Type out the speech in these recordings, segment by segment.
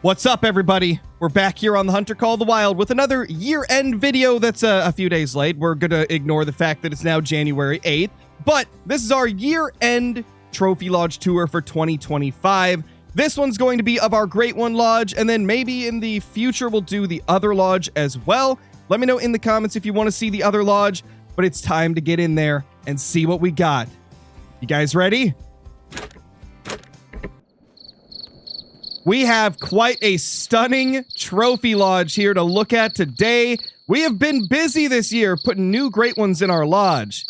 What's up, everybody? We're back here on the Hunter Call of the Wild with another year-end video that's a few days late. We're going to ignore the fact that it's now January 8th, but this is our year-end Trophy Lodge tour for 2025. This one's going to be of our Great One Lodge, and then maybe in the future we'll do the other lodge as well. Let me know in the comments if you want to see the other lodge, but it's time to get in there and see what we got. You guys ready? We have quite a stunning trophy lodge here to look at today. We have been busy this year putting new great ones in our lodge.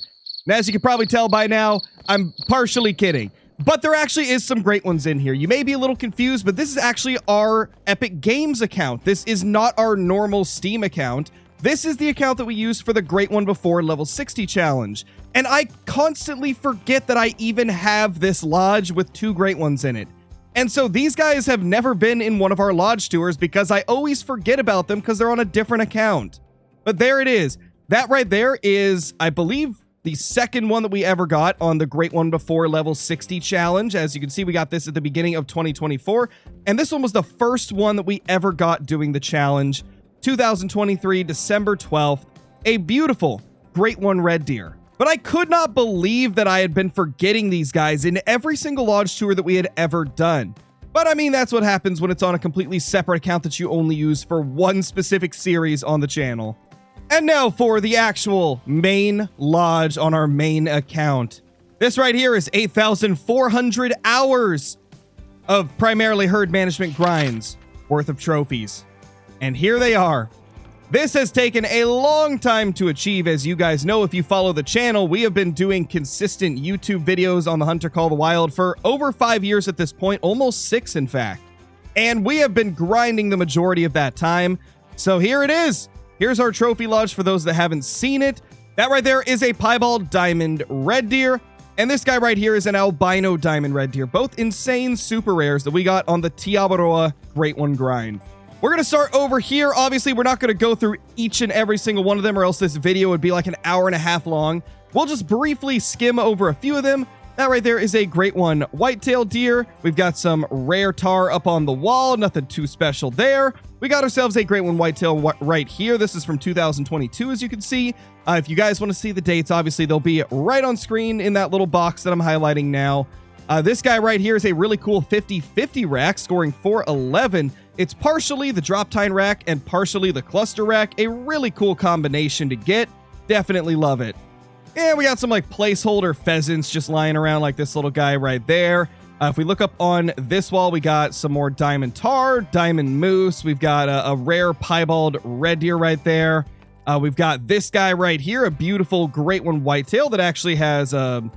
And as you can probably tell by now, I'm partially kidding. But there actually is some great ones in here. You may be a little confused, but this is actually our Epic Games account. This is not our normal Steam account. This is the account that we use for the Great One Before Level 60 challenge. And I constantly forget that I even have this lodge with two great ones in it. And so these guys have never been in one of our lodge tours because I always forget about them because they're on a different account. But there it is. That right there is, I believe, the second one that we ever got on the Great One Before Level 60 challenge. As you can see, we got this at the beginning of 2024. And this one was the first one that we ever got doing the challenge. 2023, December 12th. A beautiful Great One Red Deer. But I could not believe that I had been forgetting these guys in every single lodge tour that we had ever done. But I mean, that's what happens when it's on a completely separate account that you only use for one specific series on the channel. And now for the actual main lodge on our main account. This right here is 8,400 hours of primarily herd management grinds worth of trophies. And here they are. This has taken a long time to achieve. As you guys know, if you follow the channel, we have been doing consistent YouTube videos on the Hunter Call of the Wild for over 5 years at this point, almost 6 in fact. And we have been grinding the majority of that time. So here it is. Here's our trophy lodge for those that haven't seen it. That right there is a piebald diamond red deer. And this guy right here is an albino diamond red deer. Both insane super rares that we got on the Tiabaroa Great One grind. We're going to start over here. Obviously, we're not going to go through each and every single one of them, or else this video would be like an hour and a half long. We'll just briefly skim over a few of them. That right there is a Great One white-tailed deer. We've got some rare tar up on the wall. Nothing too special there. We got ourselves a Great One white-tail right here. This is from 2022, as you can see. If you guys want to see the dates, obviously, they'll be right on screen in that little box that I'm highlighting now. This guy right here is a really cool 50-50 rack, scoring 411. It's partially the drop tine rack and partially the cluster rack. A really cool combination to get. Definitely love it. And we got some like placeholder pheasants just lying around like this little guy right there. If we look up on this wall, we got some more diamond tar, diamond moose. We've got a rare piebald red deer right there. We've got this guy right here, a beautiful Great One whitetail that actually has a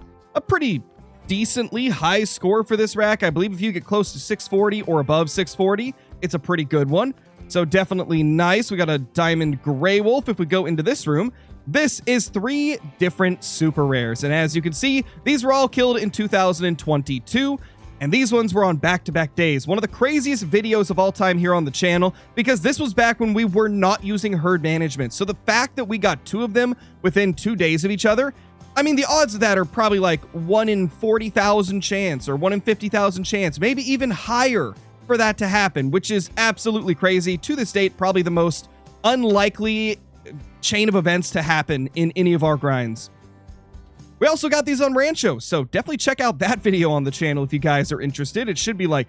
pretty decently high score for this rack. I believe if you get close to 640 or above 640, it's a pretty good one. So definitely nice. We got a diamond gray wolf. If we go into this room, this is 3 different super rares. And as you can see, these were all killed in 2022. And these ones were on back-to-back days. One of the craziest videos of all time here on the channel, because this was back when we were not using herd management. So the fact that we got 2 of them within 2 days of each other, I mean, the odds of that are probably like 1 in 40,000 chance or 1 in 50,000 chance, maybe even higher for that to happen, which is absolutely crazy. To this date, probably the most unlikely chain of events to happen in any of our grinds. We also got these on Rancho, so definitely check out that video on the channel if you guys are interested. It should be like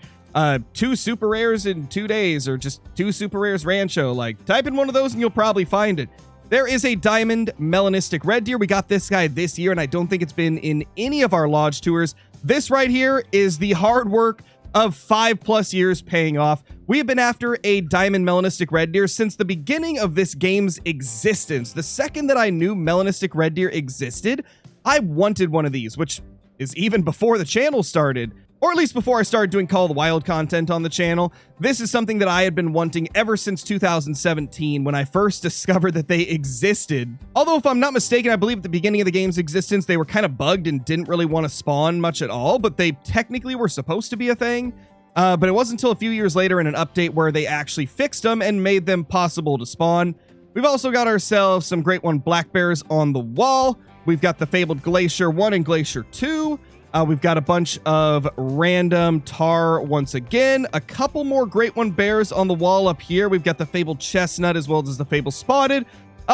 2 super rares in 2 days or just 2 super rares Rancho. Like, type in one of those and you'll probably find it. There is a diamond melanistic red deer. We got this guy this year, and I don't think it's been in any of our lodge tours. This right here is the hard work of 5+ years paying off. We have been after a diamond melanistic red deer since the beginning of this game's existence. The second that I knew melanistic red deer existed, I wanted one of these, which is even before the channel started. Or at least before I started doing Call of the Wild content on the channel. This is something that I had been wanting ever since 2017 when I first discovered that they existed. Although if I'm not mistaken, I believe at the beginning of the game's existence, they were kind of bugged and didn't really want to spawn much at all, but they technically were supposed to be a thing. But it wasn't until a few years later in an update where they actually fixed them and made them possible to spawn. We've also got ourselves some Great One black bears on the wall. We've got the fabled Glacier 1 and Glacier 2. We've got a bunch of random tar once again. A couple more Great One bears on the wall up here. We've got the fabled chestnut as well as the fabled spotted.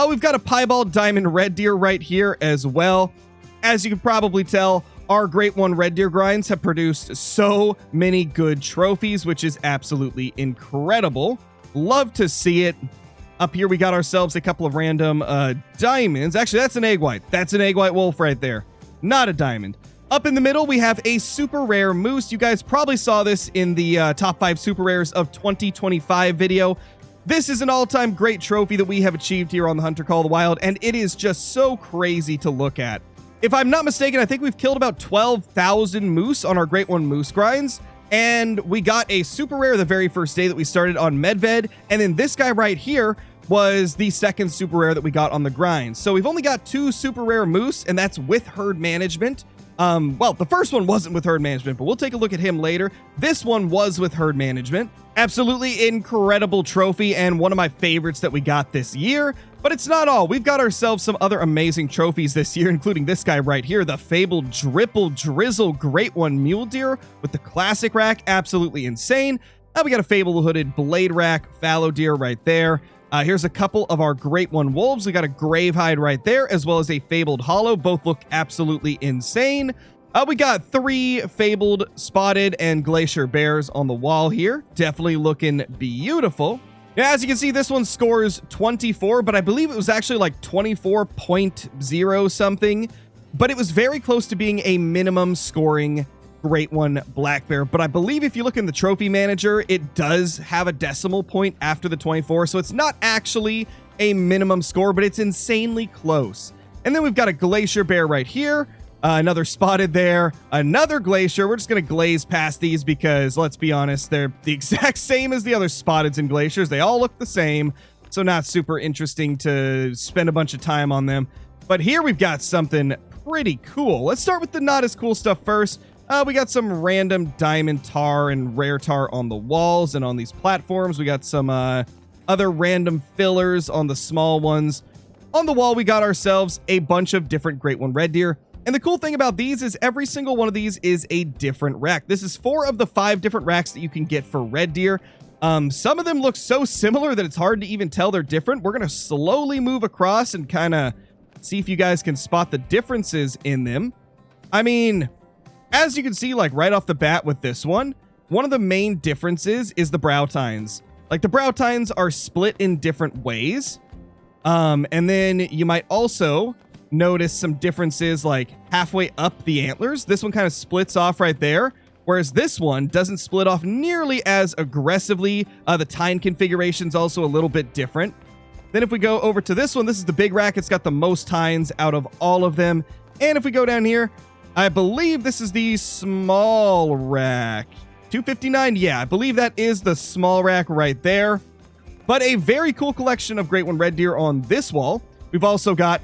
We've got a piebald diamond red deer right here as well. As you can probably tell, our Great One red deer grinds have produced so many good trophies, which is absolutely incredible. Love to see it. Up here, we got ourselves a couple of random diamonds. Actually, that's an egg white. That's an egg white wolf right there. Not a diamond. Up in the middle, we have a super rare moose. You guys probably saw this in the top 5 super rares of 2025 video. This is an all-time great trophy that we have achieved here on the Hunter Call of the Wild, and it is just so crazy to look at. If I'm not mistaken, I think we've killed about 12,000 moose on our Great One moose grinds, and we got a super rare the very first day that we started on Medved, and then this guy right here was the second super rare that we got on the grind. So we've only got 2 super rare moose, and that's with herd management. Well, the first one wasn't with herd management, but we'll take a look at him later. This one was with herd management. Absolutely incredible trophy and one of my favorites that we got this year. But it's not all. We've got ourselves some other amazing trophies this year, including this guy right here, the fabled Dripple Drizzle Great One Mule Deer with the classic rack. Absolutely insane. We got a fabled hooded blade rack fallow deer right there. Here's a couple of our Great One wolves. We got a grave hide right there, as well as a fabled hollow. Both look absolutely insane. We got 3 fabled spotted and glacier bears on the wall here. Definitely looking beautiful. Now, as you can see, this one scores 24, but I believe it was actually like 24.0 something. But it was very close to being a minimum scoring Great One black bear, but I believe if you look in the trophy manager, it does have a decimal point after the 24, so it's not actually a minimum score, but it's insanely close. And then we've got a glacier bear right here, another spotted there, another glacier. We're just going to glaze past these because, let's be honest, they're the exact same as the other spotteds and glaciers. They all look the same, so not super interesting to spend a bunch of time on them. But here we've got something pretty cool. Let's start with the not as cool stuff first. We got some random diamond tar and rare tar on the walls and on these platforms. We got some other random fillers on the small ones. On the wall, we got ourselves a bunch of different Great One red deer. And the cool thing about these is every single one of these is a different rack. This is 4 of the 5 different racks that you can get for red deer. Some of them look so similar that it's hard to even tell they're different. We're going to slowly move across and kind of see if you guys can spot the differences in them. I mean, as you can see, like right off the bat with this one of the main differences is the brow tines. Like the brow tines are split in different ways. And then you might also notice some differences like halfway up the antlers. This one kind of splits off right there, whereas this one doesn't split off nearly as aggressively. The tine configuration's also a little bit different. Then if we go over to this one, this is the big rack. It's got the most tines out of all of them. And if we go down here, I believe this is the small rack. 259, yeah, I believe that is the small rack right there. But a very cool collection of Great One red deer on this wall. We've also got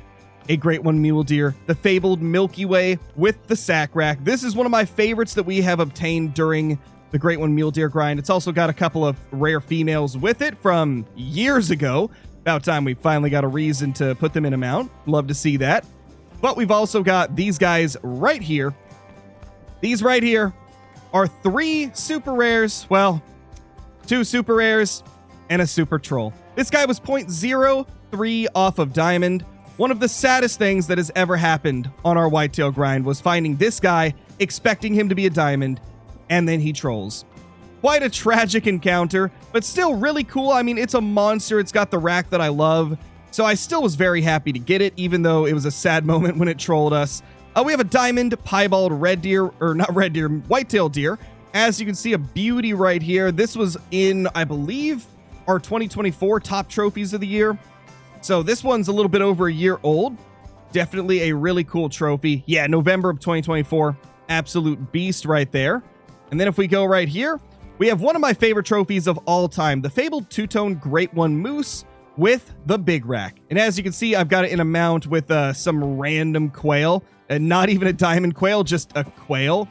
a Great One mule deer, the fabled Milky Way with the sack rack. This is one of my favorites that we have obtained during the Great One mule deer grind. It's also got a couple of rare females with it from years ago. About time we finally got a reason to put them in a mount. Love to see that. But we've also got these guys right here. These right here are 3 super rares. Well, 2 super rares and a super troll. This guy was 0.03 off of diamond. One of the saddest things that has ever happened on our whitetail grind was finding this guy, expecting him to be a diamond, and then he trolls. Quite a tragic encounter, but still really cool. I mean, it's a monster. It's got the rack that I love. So I still was very happy to get it, even though it was a sad moment when it trolled us. We have a diamond piebald red deer, or not red deer, whitetail deer. As you can see, a beauty right here. This was in, I believe, our 2024 top trophies of the year. So this one's a little bit over a year old. Definitely a really cool trophy. Yeah, November of 2024. Absolute beast right there. And then if we go right here, we have one of my favorite trophies of all time, the fabled two-tone Great One moose with the big rack. And as you can see, I've got it in a mount with some random quail, and not even a diamond quail, just a quail.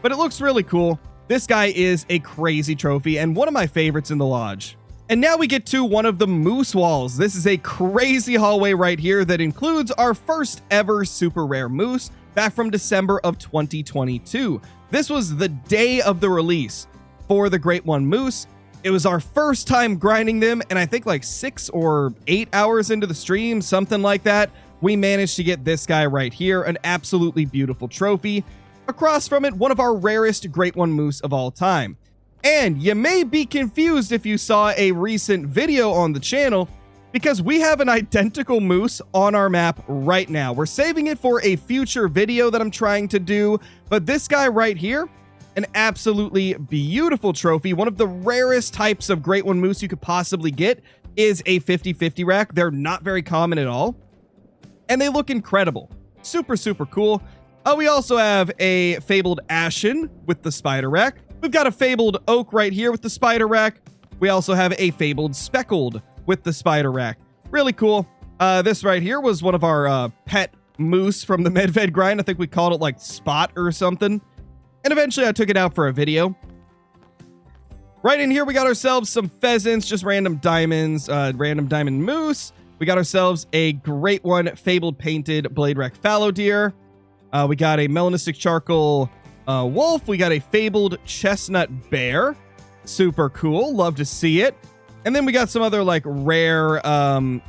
But it looks really cool. This guy is a crazy trophy and one of my favorites in the lodge. And now we get to one of the moose walls. This is a crazy hallway right here that includes our first ever super rare moose. back from December of 2022. This was the day of the release for the Great One Moose. It was our first time grinding them, and I think like 6 or 8 hours into the stream, something like that, we managed to get this guy right here, an absolutely beautiful trophy. Across from it, one of our rarest Great One Moose of all time. And you may be confused if you saw a recent video on the channel, because we have an identical moose on our map right now. We're saving it for a future video that I'm trying to do, but this guy right here, an absolutely beautiful trophy. One of the rarest types of Great One Moose you could possibly get is a 50/50 rack. They're not very common at all, and they look incredible. Super, super cool. We also have a Fabled Ashen with the Spider Rack. We've got a Fabled Oak right here with the Spider Rack. We also have a Fabled Speckled with the Spider Rack. Really cool. This right here was one of our pet moose from the Medved grind. I think we called it like Spot or something. And eventually I took it out for a video. Right in here, we got ourselves some pheasants, just random diamonds, random diamond moose. We got ourselves a Great One Fabled Painted Blade Rack Fallow Deer. We got a Melanistic Charcoal Wolf. We got a Fabled Chestnut Bear. Super cool. Love to see it. And then we got some other like rare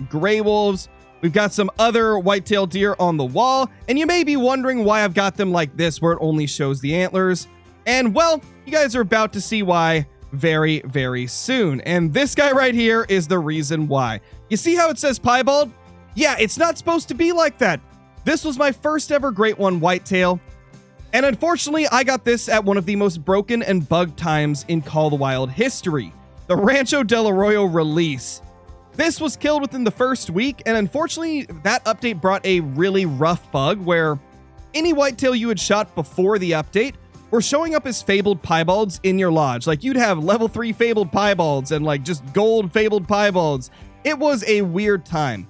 gray wolves. We've got some other whitetail deer on the wall, and you may be wondering why I've got them like this, where it only shows the antlers. And well, you guys are about to see why very, very soon. And this guy right here is the reason why. You see how it says piebald? Yeah, it's not supposed to be like that. This was my first ever Great One whitetail, and unfortunately, I got this at one of the most broken and bugged times in Call of the Wild history, the Rancho del Arroyo release. This was killed within the first week, and unfortunately, that update brought a really rough bug where any whitetail you had shot before the update were showing up as fabled piebalds in your lodge. Like, you'd have level 3 fabled piebalds and like just gold fabled piebalds. It was a weird time.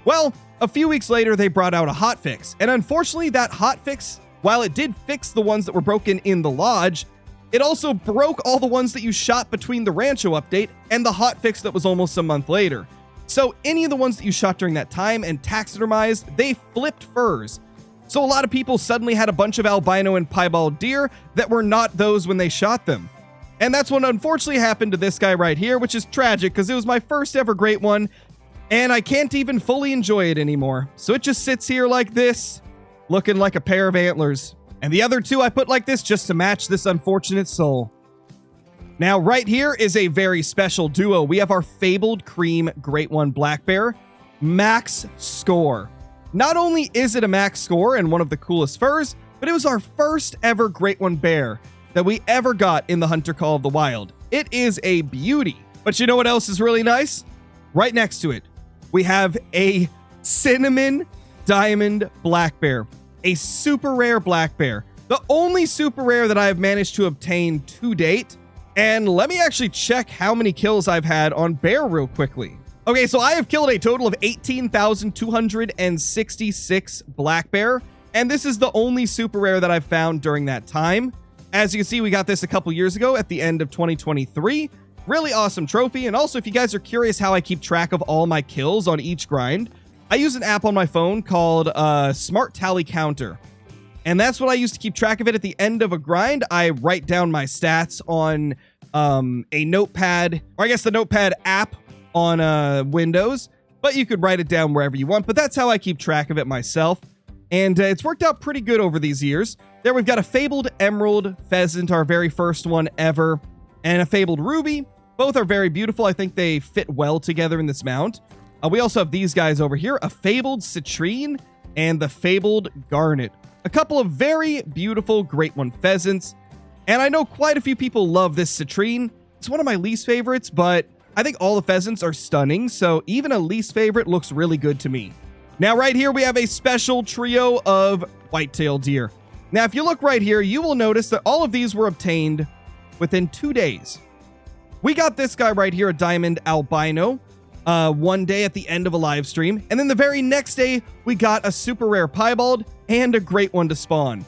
Well, a few weeks later, they brought out a hotfix, and unfortunately, that hotfix, while it did fix the ones that were broken in the lodge, it also broke all the ones that you shot between the Rancho update and the hotfix that was almost a month later. So any of the ones that you shot during that time and taxidermized, they flipped furs. So a lot of people suddenly had a bunch of albino and piebald deer that were not those when they shot them. And that's what unfortunately happened to this guy right here, which is tragic because it was my first ever Great One, and I can't even fully enjoy it anymore. So it just sits here like this, looking like a pair of antlers. And the other two I put like this just to match this unfortunate soul. Now, right here is a very special duo. We have our Fabled Cream Great One Black Bear, max score. Not only is it a max score and one of the coolest furs, but it was our first ever Great One bear that we ever got in the Hunter Call of the Wild. It is a beauty. But you know what else is really nice? Right next to it, we have a Cinnamon Diamond Black Bear. A super rare black bear. The only super rare that I have managed to obtain to date. And let me actually check how many kills I've had on bear real quickly. Okay, so I have killed a total of 18,266 black bear. And this is the only super rare that I've found during that time. As you can see, we got this a couple years ago at the end of 2023. Really awesome trophy. And also, if you guys are curious how I keep track of all my kills on each grind, I use an app on my phone called Smart Tally Counter. And that's what I use to keep track of it. At the end of a grind, I write down my stats on a notepad, or I guess the notepad app on Windows, but you could write it down wherever you want. But that's how I keep track of it myself. And it's worked out pretty good over these years. There we've got a Fabled Emerald Pheasant, our very first one ever, and a Fabled Ruby. Both are very beautiful. I think they fit well together in this mount. We also have these guys over here, a Fabled Citrine and the Fabled Garnet. A couple of very beautiful Great One pheasants. And I know quite a few people love this Citrine. It's one of my least favorites, but I think all the pheasants are stunning, so even a least favorite looks really good to me. Now right here we have a special trio of whitetail deer. Now if you look right here, you will notice that all of these were obtained within 2 days. We got this guy right here, a Diamond Albino, one day at the end of a live stream. And then the very next day, we got a super rare piebald and a Great One to spawn.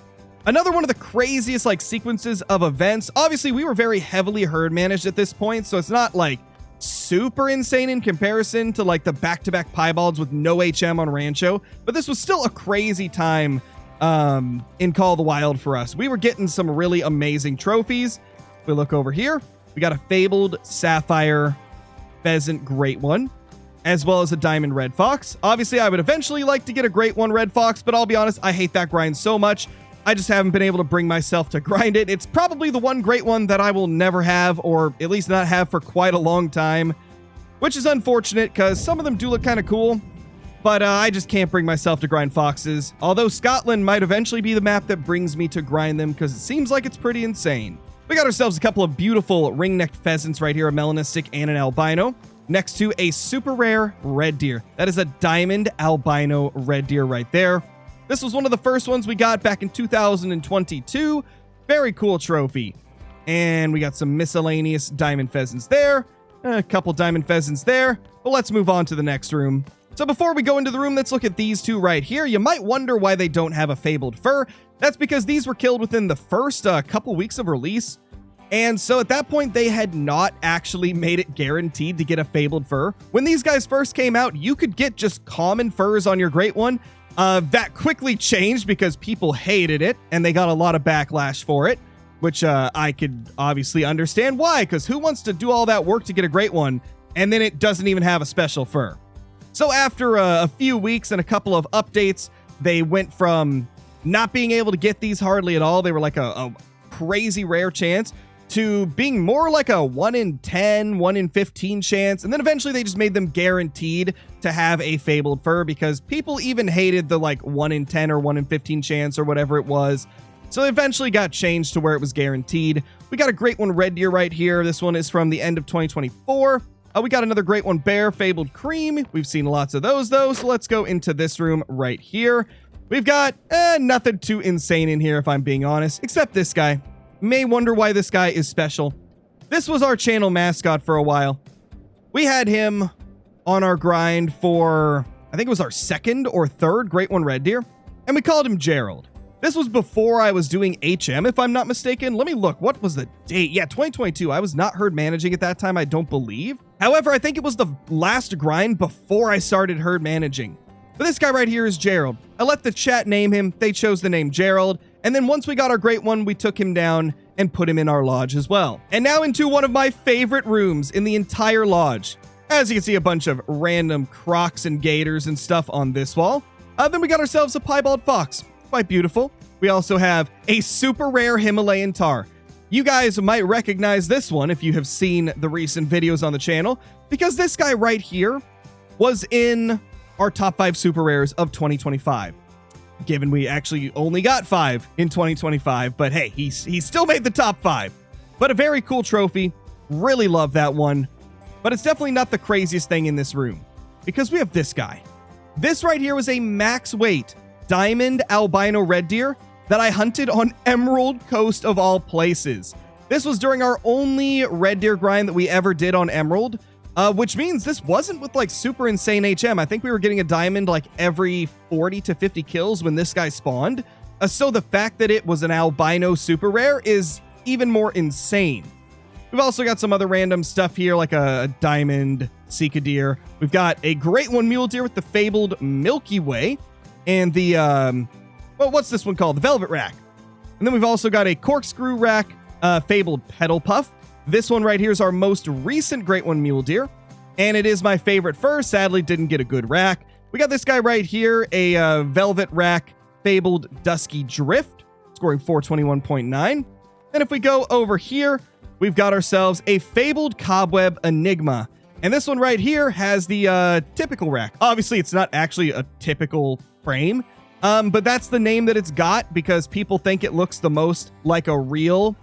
Another one of the craziest like sequences of events. Obviously, we were very heavily herd managed at this point, so it's not like super insane in comparison to like the back-to-back piebalds with no HM on Rancho, but this was still a crazy time in Call of the Wild for us. We were getting some really amazing trophies. If we look over here, we got a fabled sapphire pheasant great one, as well as a diamond red fox. Obviously, I would eventually like to get a great one red fox, but I'll be honest, I hate that grind so much. I just haven't been able to bring myself to grind it. It's probably the one great one that I will never have, or at least not have for quite a long time, which is unfortunate because some of them do look kind of cool, but I just can't bring myself to grind foxes. Although Scotland might eventually be the map that brings me to grind them because it seems like it's pretty insane. We got ourselves a couple of beautiful ring-necked pheasants right here, a melanistic and an albino, next to a super rare red deer. That is a diamond albino red deer right there. This was one of the first ones we got back in 2022. Very cool trophy. And we got some miscellaneous diamond pheasants there. A couple diamond pheasants there. But let's move on to the next room. So before we go into the room, let's look at these two right here. You might wonder why they don't have a fabled fur. That's because these were killed within the first couple weeks of release. And so at that point, they had not actually made it guaranteed to get a fabled fur. When these guys first came out, you could get just common furs on your great one. That quickly changed because people hated it and they got a lot of backlash for it, which I could obviously understand why, because who wants to do all that work to get a great one and then it doesn't even have a special fur? So after a few weeks and a couple of updates, they went from not being able to get these hardly at all, they were like a crazy rare chance, to being more like a 1 in 10, 1 in 15 chance. And then eventually they just made them guaranteed to have a fabled fur because people even hated the like 1 in 10 or 1 in 15 chance or whatever it was. So it eventually got changed to where it was guaranteed. We got a great one red deer right here. This one is from the end of 2024. We got another great one bear, fabled cream. We've seen lots of those though. So let's go into this room right here. We've got nothing too insane in here if I'm being honest, except this guy. May wonder why this guy is special. This was our channel mascot for a while. We had him on our grind for, I think it was our second or third great one red deer, and we called him Gerald. This was before I was doing HM, if I'm not mistaken. Let me look. What was the date? Yeah, 2022. I was not herd managing at that time, I don't believe. However, I think it was the last grind before I started herd managing. But this guy right here is Gerald. I let the chat name him. They chose the name Gerald. And then once we got our great one, we took him down and put him in our lodge as well. And now into one of my favorite rooms in the entire lodge. As you can see, a bunch of random crocs and gators and stuff on this wall. Then we got ourselves a piebald fox. Quite beautiful. We also have a super rare Himalayan tar. You guys might recognize this one if you have seen the recent videos on the channel, because this guy right here was in our top 5 super rares of 2025. Given we actually only got 5 in 2025, but hey, he still made the top 5. But a very cool trophy. Really love that one. But it's definitely not the craziest thing in this room, because we have this guy. This right here was a max weight diamond albino red deer that I hunted on Emerald Coast of all places. This was during our only red deer grind that we ever did on Emerald. Which means this wasn't with like super insane HM. I think we were getting a diamond like every 40 to 50 kills when this guy spawned. So the fact that it was an albino super rare is even more insane. We've also got some other random stuff here like a diamond Sika deer. We've got a great one mule deer with the fabled Milky Way and the, well, what's this one called? The velvet rack. And then we've also got a corkscrew rack, fabled petal puff. This one right here is our most recent great one mule deer, and it is my favorite fur. Sadly, didn't get a good rack. We got this guy right here, a velvet rack fabled dusky drift, scoring 421.9. And if we go over here, we've got ourselves a fabled cobweb enigma. And this one right here has the typical rack. Obviously, it's not actually a typical frame, but that's the name that it's got because people think it looks the most like a real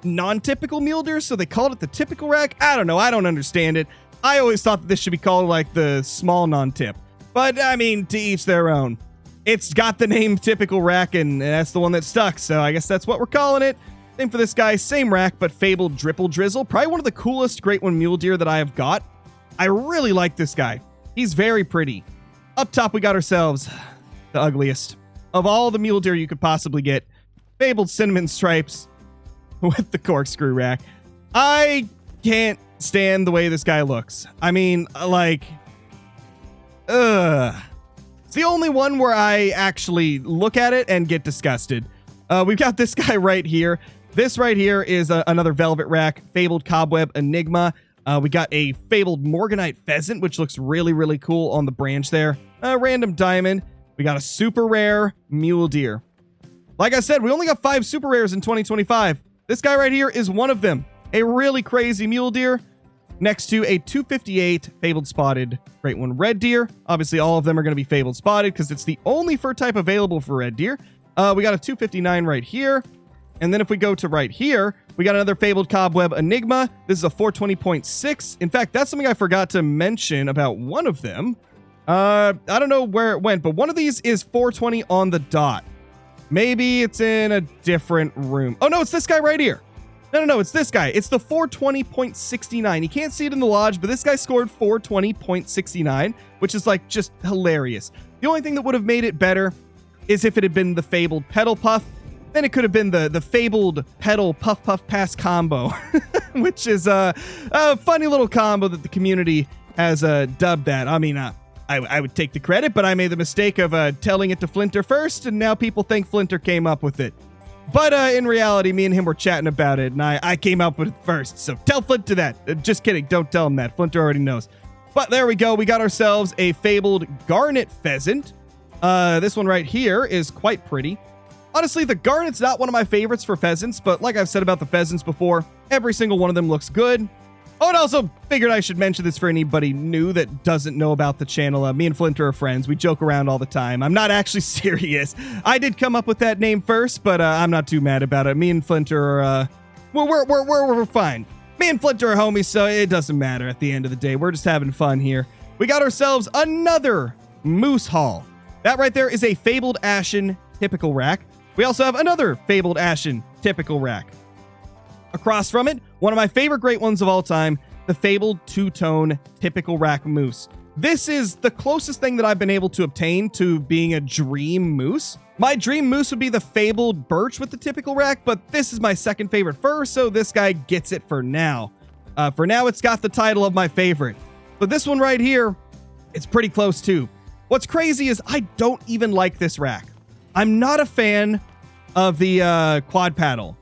non-typical mule deer, so they called it the typical rack. I don't know. I don't understand it. I always thought that this should be called like the small non-tip. But I mean, to each their own. It's got the name typical rack, and that's the one that stuck, so I guess that's what we're calling it. Same for this guy, same rack, but fabled dripple drizzle. Probably one of the coolest great one mule deer that I have got. I really like this guy. He's very pretty. Up top, we got ourselves the ugliest of all the mule deer you could possibly get. Fabled cinnamon stripes with the corkscrew rack. I can't stand the way this guy looks. I mean, like, It's the only one where I actually look at it and get disgusted. We've got this guy right here. This right here is another velvet rack, fabled cobweb enigma. We got a fabled morganite pheasant, which looks really, really cool on the branch there. A random diamond. We got a super rare mule deer. Like I said, we only got 5 super rares in 2025. This guy right here is one of them. A really crazy mule deer next to a 258 fabled spotted great one red deer. Obviously, all of them are going to be fabled spotted because it's the only fur type available for red deer. We got a 259 right here. And then if we go to right here, we got another fabled cobweb enigma. This is a 420.6. In fact, that's something I forgot to mention about one of them. I don't know where it went, but one of these is 420 on the dot. Maybe it's in a different room. Oh, no, it's this guy right here. No, it's this guy. It's the 420.69. You can't see it in the lodge, but this guy scored 420.69, which is like just hilarious. The only thing that would have made it better is if it had been the fabled pedal puff. Then it could have been the fabled pedal puff puff pass combo, which is a funny little combo that the community has dubbed that. I mean, I would take the credit, but I made the mistake of telling it to Flinter first, and now people think Flinter came up with it. But in reality, me and him were chatting about it, and I came up with it first. So tell Flinter that. Just kidding. Don't tell him that. Flinter already knows. But there we go. We got ourselves a fabled garnet pheasant. This one right here is quite pretty. Honestly, the garnet's not one of my favorites for pheasants, but like I've said about the pheasants before, every single one of them looks good. Oh, and also figured I should mention this for anybody new that doesn't know about the channel. Me and Flinter are friends. We joke around all the time. I'm not actually serious. I did come up with that name first, but I'm not too mad about it. Me and Flinter are, we're fine. Me and Flinter are homies, so it doesn't matter at the end of the day. We're just having fun here. We got ourselves another moose haul. That right there is a fabled ashen typical rack. We also have another fabled ashen typical rack. Across from it, one of my favorite great ones of all time, the fabled two-tone typical rack moose. This is the closest thing that I've been able to obtain to being a dream moose. My dream moose would be the fabled birch with the typical rack, but this is my second favorite fur, so this guy gets it for now. For now, it's got the title of my favorite. But this one right here, it's pretty close too. What's crazy is I don't even like this rack. I'm not a fan of the quad paddle,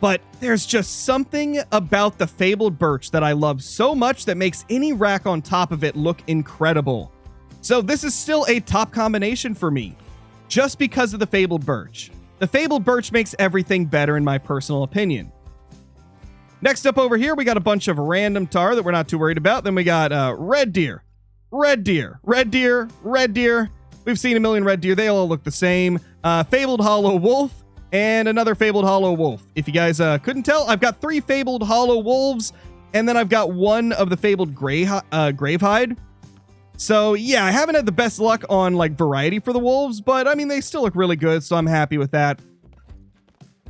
but there's just something about the fabled birch that I love so much that makes any rack on top of it look incredible. So this is still a top combination for me, just because of the fabled birch. The fabled birch makes everything better in my personal opinion. Next up over here, we got a bunch of random tar that we're not too worried about. Then we got red deer, red deer, red deer, red deer. We've seen a million red deer. They all look the same. Fabled hollow wolf and another fabled hollow wolf. If you guys couldn't tell, I've got 3 fabled hollow wolves, and then I've got 1 of the fabled gravehide. So yeah, I haven't had the best luck on like variety for the wolves, but I mean, they still look really good, so I'm happy with that.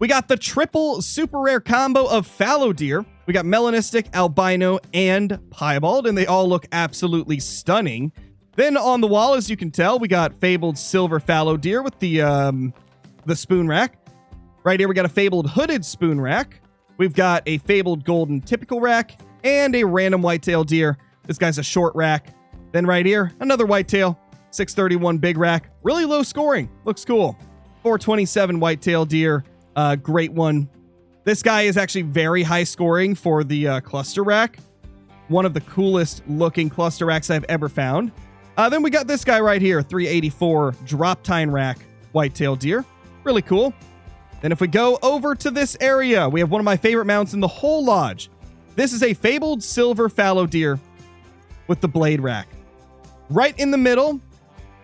We got the triple super rare combo of fallow deer. We got melanistic, albino, and piebald, and they all look absolutely stunning. Then on the wall, as you can tell, we got fabled silver fallow deer with the spoon rack. Right here, we got a fabled hooded spoon rack. We've got a fabled golden typical rack and a random whitetail deer. This guy's a short rack. Then right here, another whitetail, 631 big rack. Really low scoring. Looks cool. 427 whitetail deer. Great one. This guy is actually very high scoring for the cluster rack. One of the coolest looking cluster racks I've ever found. Then we got this guy right here, 384 drop tine rack whitetail deer. Really cool. Then if we go over to this area, we have one of my favorite mounts in the whole lodge. This is a fabled silver fallow deer with the blade rack. Right in the middle,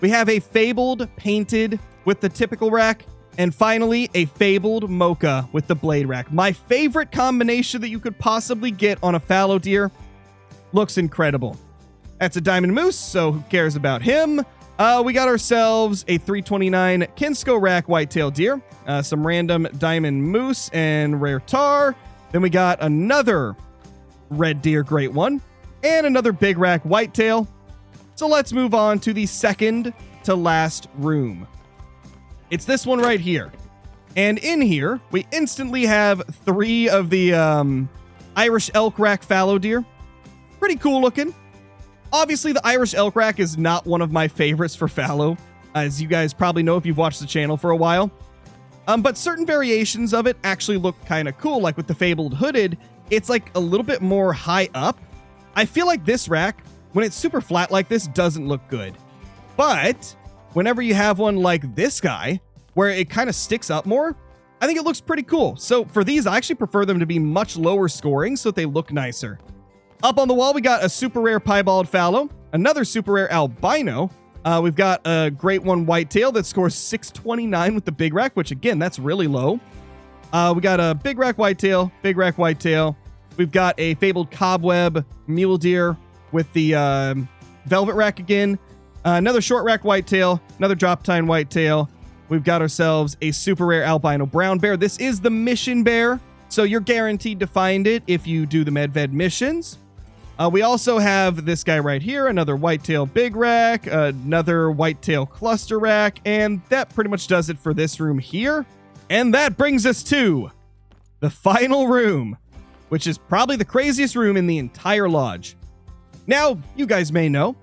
we have a fabled painted with the typical rack. And finally, a fabled mocha with the blade rack. My favorite combination that you could possibly get on a fallow deer. Looks incredible. That's a diamond moose, so who cares about him? We got ourselves a 329 Kinsko rack whitetail deer, some random diamond moose and rare tar. Then we got another red deer great one, and another big rack whitetail. So let's move on to the second to last room. It's this one right here. And in here, we instantly have 3 of the Irish elk rack fallow deer. Pretty cool looking. Obviously, the Irish elk rack is not one of my favorites for fallow, as you guys probably know if you've watched the channel for a while. But certain variations of it actually look kind of cool, like with the fabled hooded, it's like a little bit more high up. I feel like this rack, when it's super flat like this, doesn't look good. But whenever you have one like this guy, where it kind of sticks up more, I think it looks pretty cool. So for these, I actually prefer them to be much lower scoring so that they look nicer. Up on the wall, we got a super rare piebald fallow, another super rare albino. We've got a great one whitetail that scores 629 with the big rack, which again, that's really low. We got a big rack whitetail. We've got a fabled cobweb mule deer with the velvet rack again. Another short rack whitetail, another drop tine whitetail. We've got ourselves a super rare albino brown bear. This is the mission bear, so you're guaranteed to find it if you do the Medved missions. We also have this guy right here, another whitetail big rack, another whitetail cluster rack, and that pretty much does it for this room here. And that brings us to the final room, which is probably the craziest room in the entire lodge. Now, you guys may know,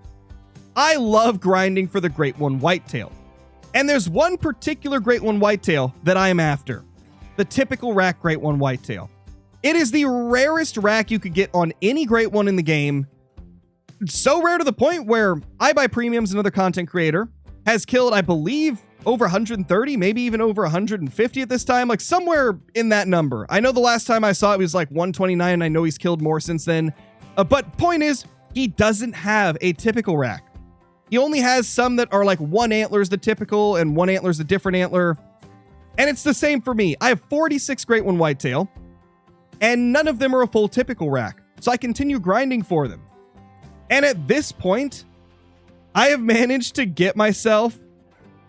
I love grinding for the Great One Whitetail. And there's one particular Great One Whitetail that I am after. The typical rack Great One Whitetail. It is the rarest rack you could get on any Great One in the game. It's so rare to the point where I Buy Premiums, another content creator, has killed, I believe, over 130, maybe even over 150 at this time, like somewhere in that number. I know the last time I saw it was like 129, and I know he's killed more since then. But point is, he doesn't have a typical rack. He only has some that are like one antler is the typical and one antler is a different antler. And it's the same for me. I have 46 Great One Whitetail, and none of them are a full typical rack. So I continue grinding for them. And at this point, I have managed to get myself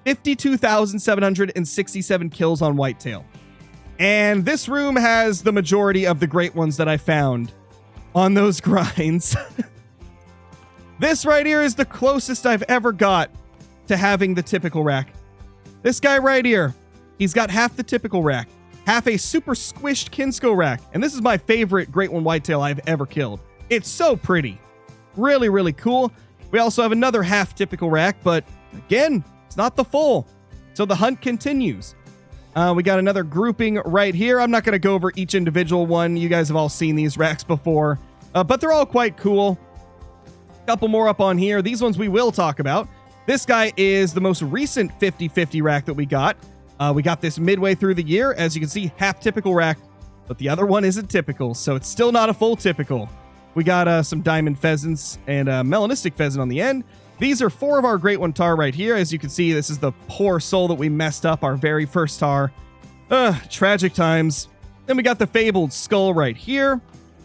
52,767 kills on whitetail. And this room has the majority of the great ones that I found on those grinds. This right here is the closest I've ever got to having the typical rack. This guy right here, he's got half the typical rack, half a super squished Kinsko rack. And this is my favorite Great One Whitetail I've ever killed. It's so pretty. Really, really cool. We also have another half typical rack, but again, it's not the full. So the hunt continues. We got another grouping right here. I'm not going to go over each individual one. You guys have all seen these racks before, but they're all quite cool. Couple more up on here. These ones we will talk about. This guy is the most recent 50-50 rack that we got. We got this midway through the year. As you can see, half typical rack, but the other one isn't typical, so it's still not a full typical. We got some diamond pheasants and a melanistic pheasant on the end. These are 4 of our Great One tar right here. As you can see, this is the poor soul that we messed up our very first tar. Tragic times. Then we got the fabled skull right here.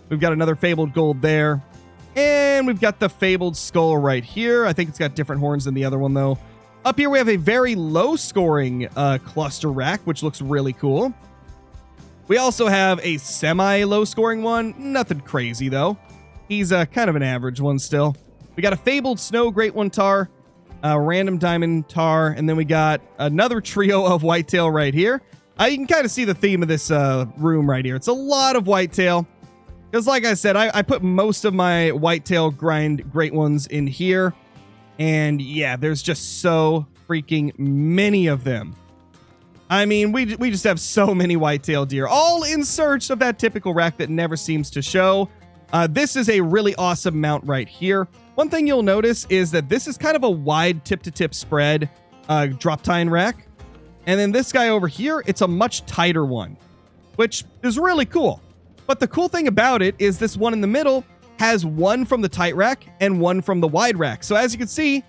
We've got another fabled gold there. And we've got the fabled skull right here. I think it's got different horns than the other one, though. Up here, we have a very low-scoring cluster rack, which looks really cool. We also have a semi-low-scoring one. Nothing crazy, though. He's kind of an average one still. We got a fabled snow Great One tar, a random diamond tar, and then we got another trio of whitetail right here. You can kind of see the theme of this room right here. It's a lot of whitetail. Because like I said, I put most of my whitetail grind great ones in here. And yeah, there's just so freaking many of them. I mean, we just have so many whitetail deer, all in search of that typical rack that never seems to show. This is a really awesome mount right here. One thing you'll notice is that this is kind of a wide tip-to-tip spread drop tine rack. And then this guy over here, it's a much tighter one, which is really cool. But the cool thing about it is this one in the middle has one from the tight rack and one from the wide rack. So as you can see,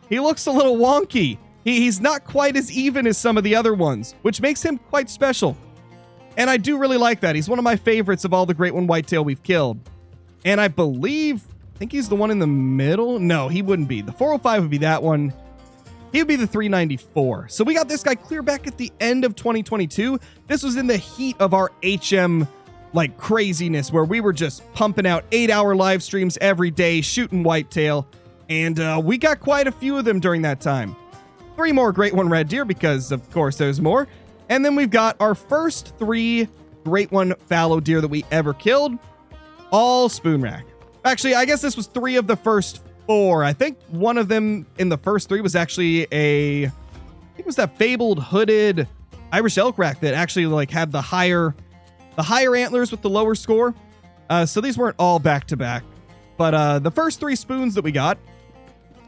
he looks a little wonky. He's not quite as even as some of the other ones, which makes him quite special. And I do really like that. He's one of my favorites of all the Great One Whitetail we've killed. And I think he's the one in the middle. No, he wouldn't be. The 405 would be that one. He would be the 394. So we got this guy clear back at the end of 2022. This was in the heat of our HM like craziness, where we were just pumping out 8-hour live streams every day, shooting whitetail. And we got quite a few of them during that time. 3 more Great One red deer, because of course there's more. And then we've got our first 3 Great One fallow deer that we ever killed. All spoon rack. Actually, I guess this was 3 of the first 4. I think one of them in the first 3 was actually I think it was that fabled hooded Irish elk rack that actually like had the higher antlers with the lower score. So these weren't all back to back, but the first 3 spoons that we got,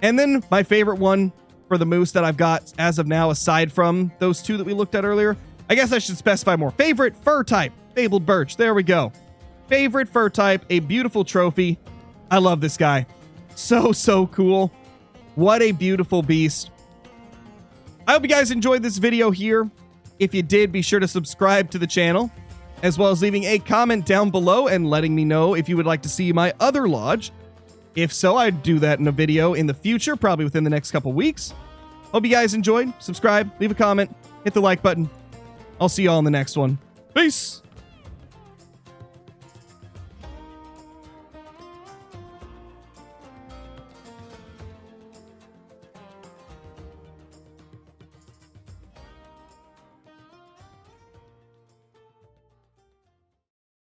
and then my favorite one for the moose that I've got as of now, aside from those 2 that we looked at earlier. I guess I should specify more. Favorite fur type, fabled birch. There we go. Favorite fur type, a beautiful trophy. I love this guy. So cool. What a beautiful beast. I hope you guys enjoyed this video here. If you did, be sure to subscribe to the channel, as well as leaving a comment down below and letting me know if you would like to see my other lodge. If so, I'd do that in a video in the future, probably within the next couple weeks. Hope you guys enjoyed. Subscribe, leave a comment, hit the like button. I'll see you all in the next one. Peace!